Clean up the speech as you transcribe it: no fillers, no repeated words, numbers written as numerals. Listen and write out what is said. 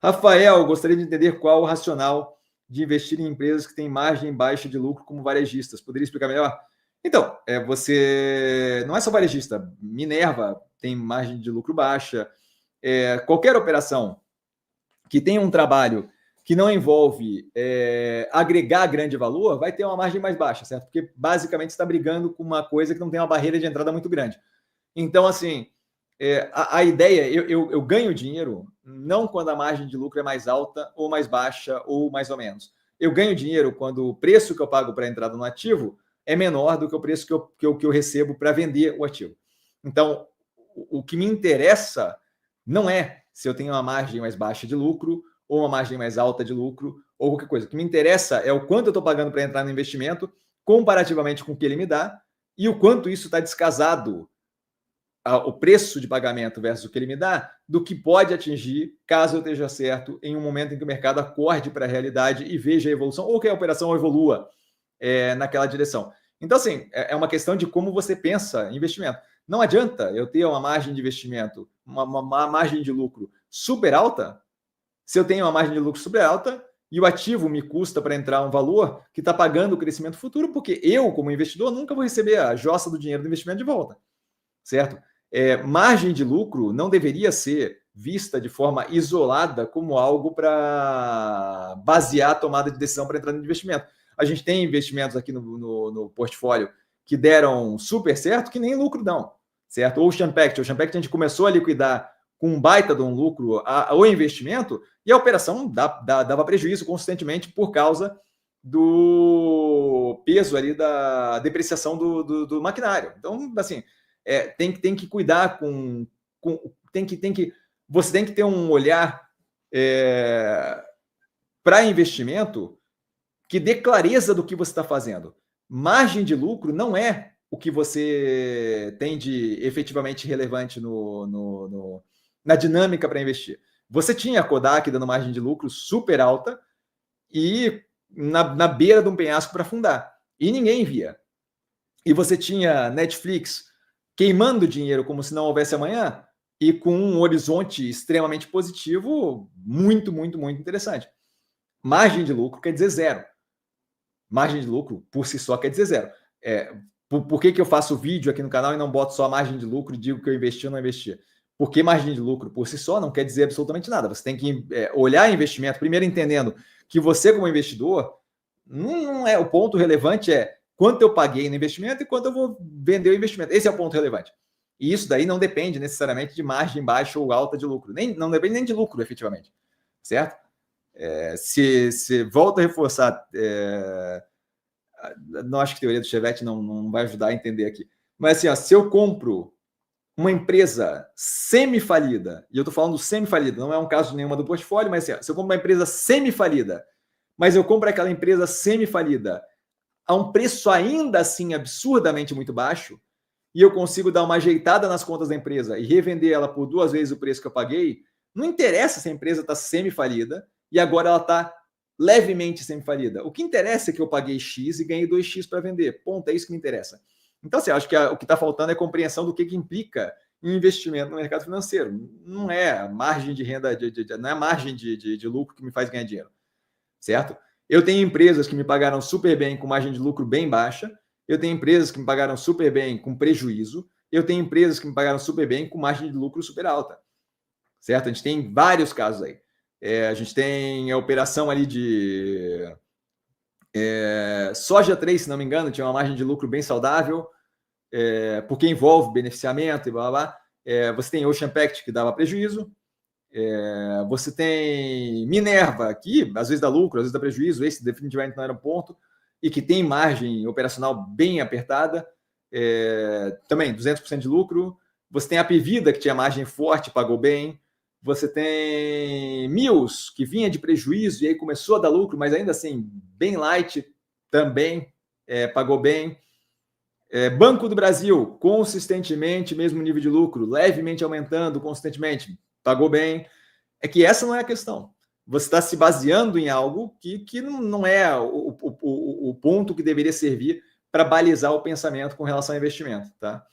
Rafael, gostaria de entender qual o racional de investir em empresas que têm margem baixa de lucro como varejistas. Poderia explicar melhor? Então, você não é só varejista. Minerva tem margem de lucro baixa. Qualquer operação que tenha um trabalho que não envolve agregar grande valor, vai ter uma margem mais baixa, certo? Porque basicamente está brigando com uma coisa que não tem uma barreira de entrada muito grande. Então, assim, a ideia, eu ganho dinheiro não quando a margem de lucro é mais alta ou mais baixa ou mais ou menos. Eu ganho dinheiro quando o preço que eu pago para a entrada no ativo é menor do que o preço que eu recebo para vender o ativo. Então, o que me interessa não é se eu tenho uma margem mais baixa de lucro ou uma margem mais alta de lucro ou qualquer coisa. O que me interessa é o quanto eu estou pagando para entrar no investimento comparativamente com o que ele me dá e o quanto isso está descasado, o preço de pagamento versus o que ele me dá, do que pode atingir caso eu esteja certo em um momento em que o mercado acorde para a realidade e veja a evolução ou que a operação evolua naquela direção. Então, assim, é uma questão de como você pensa em investimento. Não adianta eu ter uma margem de investimento, uma margem de lucro super alta, se eu tenho uma margem de lucro super alta e o ativo me custa para entrar um valor que está pagando o crescimento futuro, porque eu, como investidor, nunca vou receber a jossa do dinheiro do investimento de volta, certo? Margem de lucro não deveria ser vista de forma isolada como algo para basear a tomada de decisão para entrar no investimento. A gente tem investimentos aqui no portfólio que deram super certo, que nem lucro dão, certo? Ocean Pact a gente começou a liquidar com um baita de um lucro o investimento e a operação dava prejuízo consistentemente por causa do peso ali da depreciação do maquinário. Então, assim, tem que cuidar você tem que ter um olhar para investimento que dê clareza do que você está fazendo. Margem de lucro não é o que você tem de efetivamente relevante na dinâmica para investir. Você tinha a Kodak dando margem de lucro super alta e na beira de um penhasco para afundar. E ninguém via. E você tinha Netflix queimando dinheiro como se não houvesse amanhã e com um horizonte extremamente positivo, muito, muito, muito interessante. Margem de lucro quer dizer zero. Margem de lucro, por si só, quer dizer zero. Por que eu faço vídeo aqui no canal e não boto só a margem de lucro e digo que eu investi ou não investi? Porque margem de lucro por si só não quer dizer absolutamente nada. Você tem que olhar investimento, primeiro entendendo que você, como investidor, não é o ponto relevante quanto eu paguei no investimento e quanto eu vou vender o investimento. Esse é o ponto relevante. E isso daí não depende necessariamente de margem baixa ou alta de lucro. Não depende nem de lucro, efetivamente. Certo? Se volta a reforçar, não acho que a teoria do Chevette não vai ajudar a entender aqui. Mas assim, se eu compro uma empresa semi-falida, e eu estou falando semi-falida, não é um caso de nenhuma do portfólio, mas assim, se eu compro uma empresa semi-falida, mas eu compro aquela empresa semi-falida a um preço ainda assim absurdamente muito baixo, e eu consigo dar uma ajeitada nas contas da empresa e revender ela por 2 vezes o preço que eu paguei, não interessa se a empresa está semi-falida e agora ela está levemente semi-falida. O que interessa é que eu paguei X e ganhei 2X para vender. Ponto, é isso que me interessa. Então, assim, acho que o que está faltando é compreensão do que implica investimento no mercado financeiro. Não é margem de renda, não é margem de lucro que me faz ganhar dinheiro, certo? Eu tenho empresas que me pagaram super bem com margem de lucro bem baixa, eu tenho empresas que me pagaram super bem com prejuízo, eu tenho empresas que me pagaram super bem com margem de lucro super alta, certo? A gente tem vários casos aí. A gente tem a operação ali de Soja 3, se não me engano, tinha uma margem de lucro bem saudável, porque envolve beneficiamento e blá blá blá. Você tem Ocean Pact, que dava prejuízo. Você tem Minerva, que às vezes dá lucro, às vezes dá prejuízo. Esse definitivamente não era um ponto. E que tem margem operacional bem apertada. Também 200% de lucro. Você tem a Pevida, que tinha margem forte, pagou bem. Você tem Mills, que vinha de prejuízo e aí começou a dar lucro, mas ainda assim, bem light, também pagou bem. Banco do Brasil, consistentemente, mesmo nível de lucro, levemente aumentando consistentemente, pagou bem. É que essa não é a questão. Você está se baseando em algo que não é o ponto que deveria servir para balizar o pensamento com relação ao investimento. Tá?